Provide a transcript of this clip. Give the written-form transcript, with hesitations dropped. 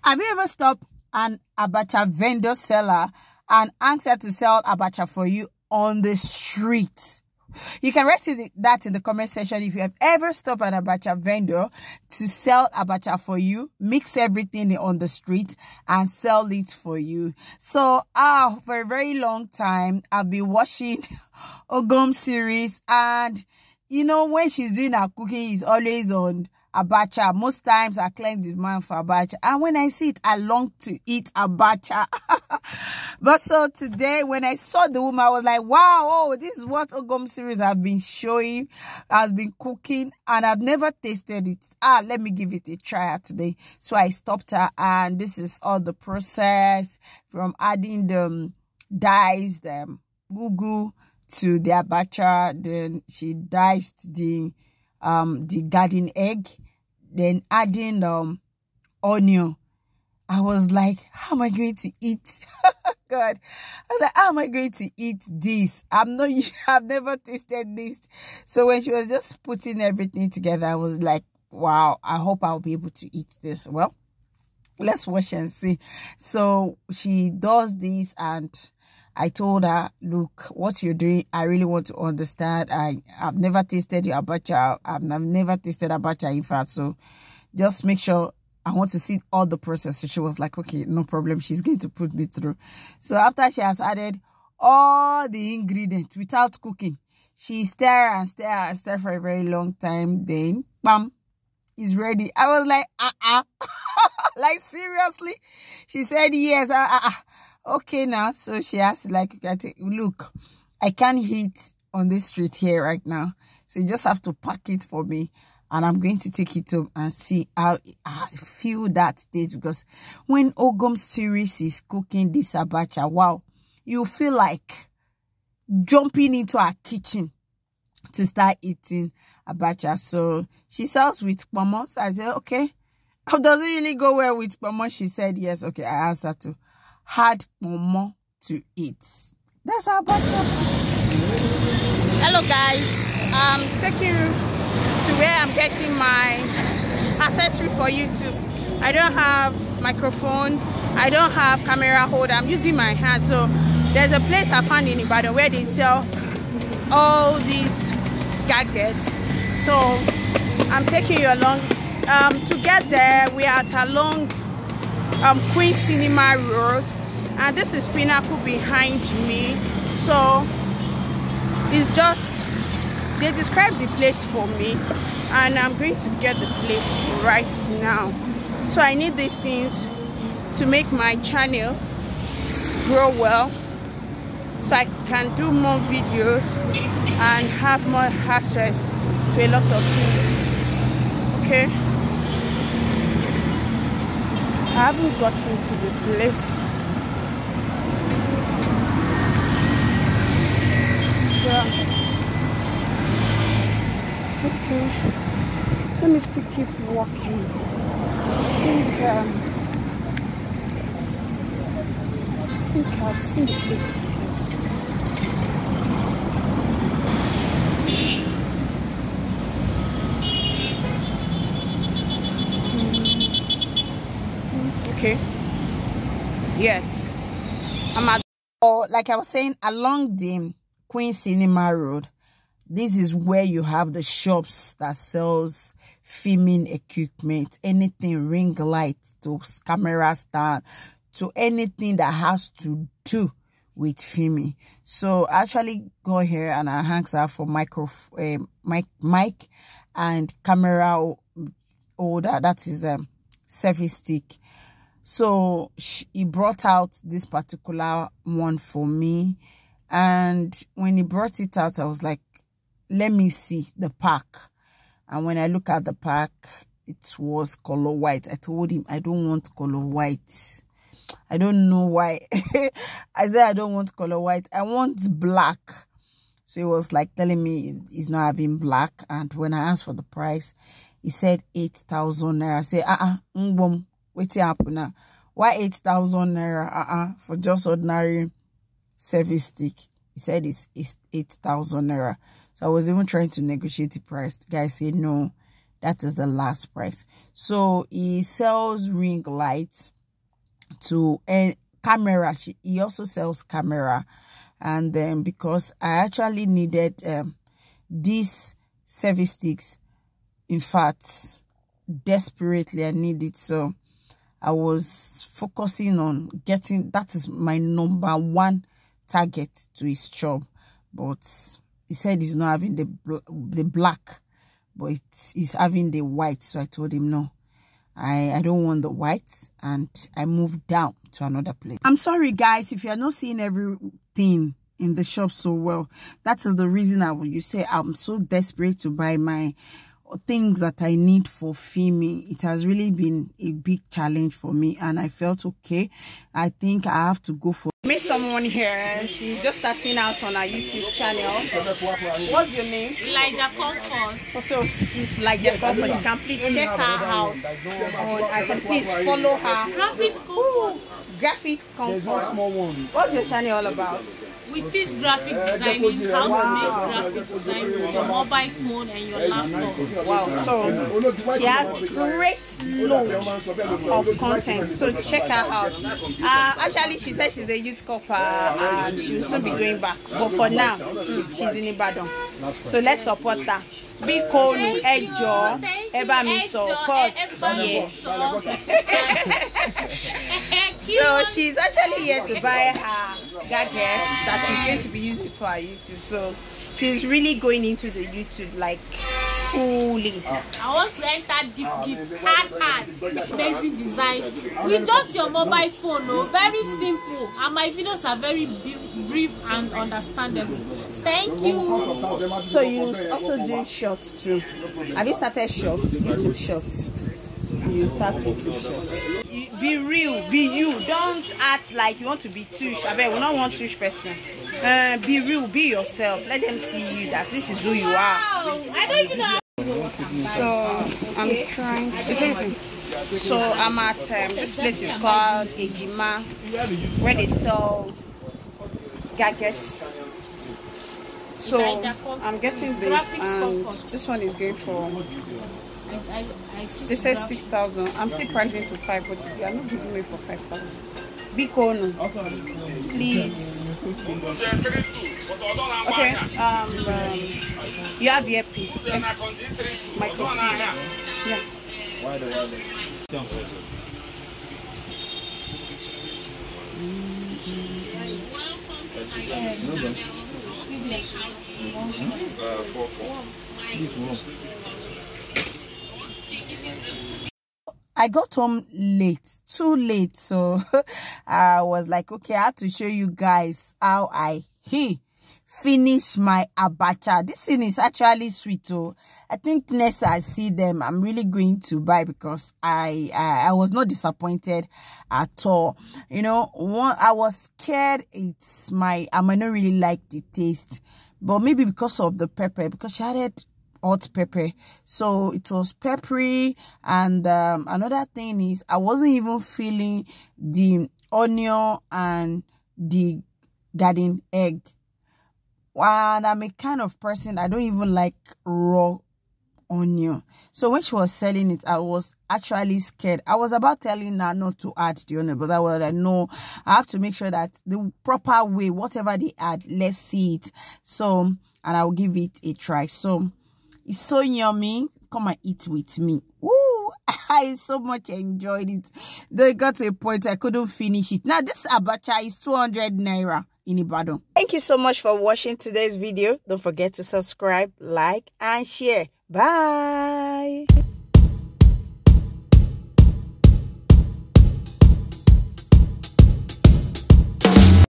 Have you ever stopped an abacha vendor seller and asked her to sell abacha for you on the street? You can write that in the comment section if you have ever stopped an abacha vendor to sell abacha for you, mix everything on the street and sell it for you. So, for a very long time, I've been watching Ogom series, and you know, when she's doing her cooking, it's always on abacha. Most times I claim the demand for abacha, and when I see it, I long to eat abacha. But so today, when I saw the woman, I was like, wow, oh, this is what Ogom series have been showing, has been cooking, and I've never tasted it. Let me give it a try today. So I stopped her, and this is all the process from adding the diced gugu to the abacha. Then she diced the garden egg, then adding onion. I was like, how am I going to eat? God, I was like, how am I going to eat this? I've never tasted this. So when she was just putting everything together, I was like, wow, I hope I'll be able to eat this. Well, let's watch and see. So she does this, and I told her, look, what you're doing, I really want to understand. I've never tasted your abacha. I've never tasted abacha, in fact. So just make sure, I want to see all the process. So she was like, okay, no problem. She's going to put me through. So after she has added all the ingredients without cooking, she stir and stir and stir for a very long time. Then, bam, it's ready. I was like, like, seriously? She said, yes, okay now. So she asked, like, look, I can't eat on this street here right now. So you just have to pack it for me. And I'm going to take it home and see how I feel that taste. Because when Ogom series is cooking this abacha, wow, you feel like jumping into our kitchen to start eating abacha. So she sells with pomo. So I said, okay. How does it really go well with pomo? She said, yes. Okay, I asked her to add pomo to it. That's abacha. Hello guys, I'm taking you to where I'm getting my accessory for YouTube. I don't have microphone, I don't have camera holder, I'm using my hand. So there's a place I found in Ibadan where they sell all these gadgets. So I'm taking you along. To get there, we are along Queen Cinema Road, and this is Pinnacle behind me. So it's just, they described the place for me, and I'm going to get the place right now. So I need these things to make my channel grow well, so I can do more videos and have more access to a lot of things. Okay, I haven't gotten to the place. So okay, let me still keep walking. I think I've seen the place before. Okay. Yes. I'm at, like I was saying, along the Queen Cinema Road. This is where you have the shops that sells filming equipment, anything ring light to camera stand to anything that has to do with filming. So I actually go here and I ask her for mic and camera holder. That is a selfie stick. So he brought out this particular one for me, and when he brought it out, I was like, let me see the pack. And when I look at the pack, it was color white. I told him I don't want color white. I don't know why. I said I don't want color white, I want black. So he was like telling me he's not having black. And when I asked for the price, he said 8,000 naira. I said, what's happening now? Why 8,000 naira? For just ordinary selfie stick. He said it's 8,000 naira. So I was even trying to negotiate the price. The guy said, no, that is the last price. So he sells ring lights. to a camera. He also sells camera. And then because I actually needed these service sticks, in fact, desperately I need it. So I was focusing on getting, that is my number one target to his shop. But he said he's not having the black, but he's having the white. So I told him no, I don't want the white, and I moved down to another place. I'm sorry guys if you are not seeing everything in the shop so well. That is the reason you say I'm so desperate to buy my things that I need for filming. It has really been a big challenge for me, and I felt okay. I think I have to go for. Meet someone here. She's just starting out on her YouTube channel. What's your name? Elijah Comfort. So she's Elijah Comfort. You can please check her out. I can please follow her. Graphic Comfort. Graphic Comfort. What's your channel all about? We teach graphic designing, how to make graphic design with your mobile phone and your laptop. Wow, so she has great load of content, so check her out. Actually, she said she's a youth corper and she will soon be going back, but for now, she's in Ibadan. So let's support her. Be cool, Ejo, Eba mi support. So she's actually here to buy her gadgets that she's going to be using for her YouTube. So she's really going into the YouTube like fully. I want to enter deep, hard, basic designs with just your mobile phone. No, very simple, and my videos are very brief and understandable. Thank you. So you also do shorts too. Have you started shorts? YouTube shorts. You start YouTube shorts. Be real, be you. Don't act like you want to be tush. I bet we don't want tush person. Be real, be yourself. Let them see you that this is who you are. I don't even know. So I'm trying to say anything. So I'm at this place is called Ejima, where they sell gadgets. So I'm getting this, and this one is going for. They said 6,000. I'm still pricing to 5, but you are not giving me for 5,000. Bikono, please. Okay. You have earpiece. Microphone. Yes. Why the wireless? I got home late, too late, so I was like, okay, I have to show you guys how I finish my abacha. This thing is actually sweet. Oh, I think next I see them, I'm really going to buy, because I was not disappointed at all. You know, I was scared I might not really like the taste, but maybe because of the pepper, because she added hot pepper, so it was peppery. And another thing is I wasn't even feeling the onion and the garden egg. And I'm a kind of person, I don't even like raw onion. So when she was selling it, I was actually scared. I was about telling her not to add the onion, but I was like, no, I have to make sure that the proper way, whatever they add, let's see it. So, and I'll give it a try. So it's so yummy. Come and eat with me. Woo! I so much enjoyed it. Though it got to a point I couldn't finish it. Now this abacha is 200 naira in Ibadan. Thank you so much for watching today's video. Don't forget to subscribe, like, and share. Bye.